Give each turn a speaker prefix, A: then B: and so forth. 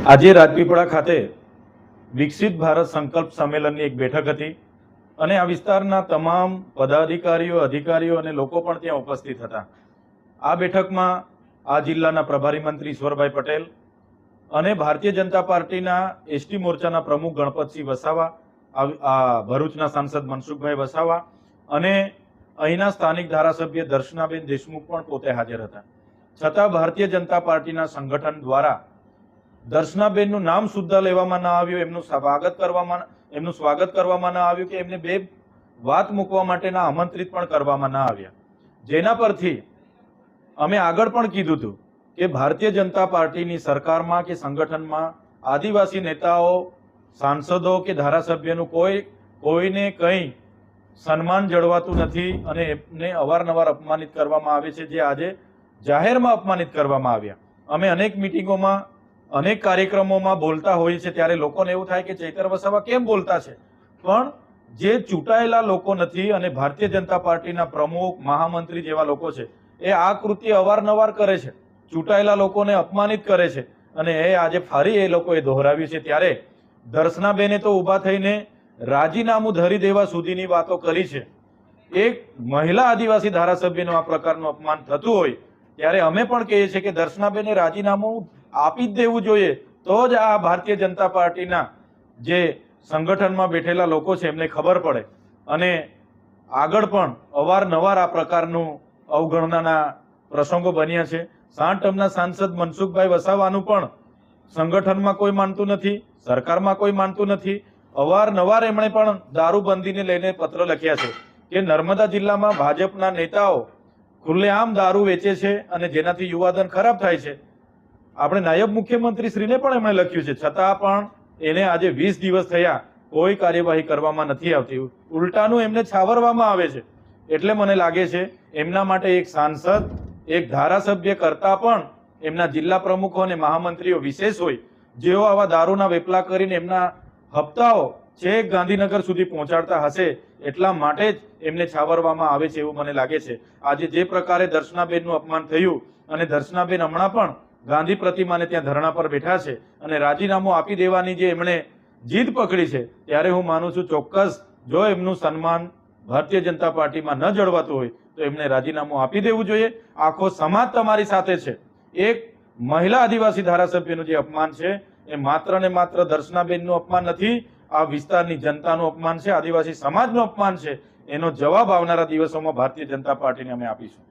A: આજે રાજપીપળા ખાતે વિકસિત ભારત સંકલ્પ સંમેલનની એક બેઠક હતી અને આ વિસ્તારના તમામ પદાધિકારીઓ, અધિકારીઓ અને લોકો પણ ત્યાં ઉપસ્થિત હતા। આ બેઠકમાં આ જિલ્લાના પ્રભારી મંત્રી ઈશ્વરભાઈ પટેલ અને ભારતીય જનતા પાર્ટીના એસટી મોરચાના પ્રમુખ ગણપતસિંહ વસાવા, ભરૂચના સાંસદ મનસુખભાઈ વસાવા અને અહીંના સ્થાનિક ધારાસભ્ય દર્શનાબેન દેશમુખ પણ પોતે હાજર હતા। છતાં ભારતીય જનતા પાર્ટીના સંગઠન દ્વારા દર્શનાબેનનું નામ સુદ્ધા લેવામાં ન આવ્યું, એમનું સ્વાગત કરવામાં ન આવ્યું કે એમને બે વાત મૂકવા માટેના આમંત્રિત પણ કરવામાં ન આવ્યા। જેના પરથી અમે આગળ પણ કીધું હતું કે ભારતીય જનતા પાર્ટીની સરકારમાં કે સંગઠનમાં આદિવાસી નેતાઓ, સાંસદો કે ધારાસભ્યનું કોઈને કંઈ સન્માન જળવાતું નથી અને એમને અવારનવાર અપમાનિત કરવામાં આવે છે, જે આજે જાહેરમાં અપમાનિત કરવામાં આવ્યા। અમે અનેક મિટિંગોમાં, અનેક કાર્યક્રમોમાં બોલતા હોઈએ છીએ ત્યારે લોકોને એવું થાય કે ચૈતર વસાવા કેમ બોલતા છે, પણ જે ચૂંટાયેલા લોકો નથી અને ભારતીય જનતા પાર્ટીના પ્રમુખ, મહામંત્રી જેવા લોકો છે એ આ કૃત્ય અવારનવાર કરે છે, ચૂંટાયેલા લોકોને અપમાનિત કરે છે અને એ આજે ફરી એ લોકોએ દોહરાવ્યું છે। ત્યારે દર્શનાબેને તો ઊભા થઈને રાજીનામું ધરી દેવા સુધીની વાતો કરી છે। એક મહિલા આદિવાસી ધારાસભ્યનું આ પ્રકારનું અપમાન થતું હોય ત્યારે અમે પણ કહીએ છીએ કે દર્શનાબેને રાજીનામું આપી જ દેવું જોઈએ, તો જ આ ભારતીય જનતા પાર્ટીના જે સંગઠનમાં બેઠેલા લોકો છે એમને ખબર પડે। અને આગળ પણ અવારનવાર આ પ્રકારનું અવગણનાના પ્રસંગો બન્યા છે। 60 ટર્મના સાંસદ મનસુખભાઈ વસાવાનું પણ સંગઠનમાં કોઈ માનતું નથી, સરકારમાં કોઈ માનતું નથી। અવારનવાર એમણે પણ દારૂબંધીને લઈને પત્ર લખ્યા છે કે નર્મદા જિલ્લામાં ભાજપના નેતાઓ ખુલ્લેઆમ દારૂ વેચે છે અને જેનાથી યુવાધન ખરાબ થાય છે। આપણે નાયબ મુખ્યમંત્રી શ્રીને પણ એમણે લખ્યું છે, છતાં પણ એને આજે 20 દિવસ થયા કોઈ કાર્યવાહી કરવામાં નથી આવતી, ઉલટાનું એમને છાવરવામાં આવે છે। એટલે મને લાગે છે એમના માટે એક સાંસદ, એક ધારાસભ્ય કરતા પણ એમના જિલ્લા પ્રમુખો અને મહામંત્રીઓ વિશેષ હોય, જેઓ આવા દારૂના વેપલા કરીને એમના હપ્તાઓ છેક ગાંધીનગર સુધી પહોંચાડતા હશે, એટલા માટે જ એમને છાવરવામાં આવે છે એવું મને લાગે છે। આજે જે પ્રકારે દર્શનાબેનનું અપમાન થયું અને દર્શનાબેન હમણાં પણ ગાંધી પ્રતિમાને ત્યાં ધરણા પર બેઠા છે અને રાજીનામું આપી દેવાની જે એમણે જીદ પકડી છે, ત્યારે હું માનું છું ચોક્કસ જો એમનું સન્માન ભારતીય જનતા પાર્ટીમાં ન જળવાતું હોય તો એમને રાજીનામું આપી દેવું જોઈએ। આખો સમાજ તમારી સાથે છે। એક મહિલા આદિવાસી ધારાસભ્યનું જે અપમાન છે એ માત્ર ને માત્ર દર્શનાબેનનું અપમાન નથી, આ વિસ્તારની જનતાનું અપમાન છે, આદિવાસી સમાજનું અપમાન છે। એનો જવાબ આવનારા દિવસોમાં ભારતીય જનતા પાર્ટીને અમે આપીશું।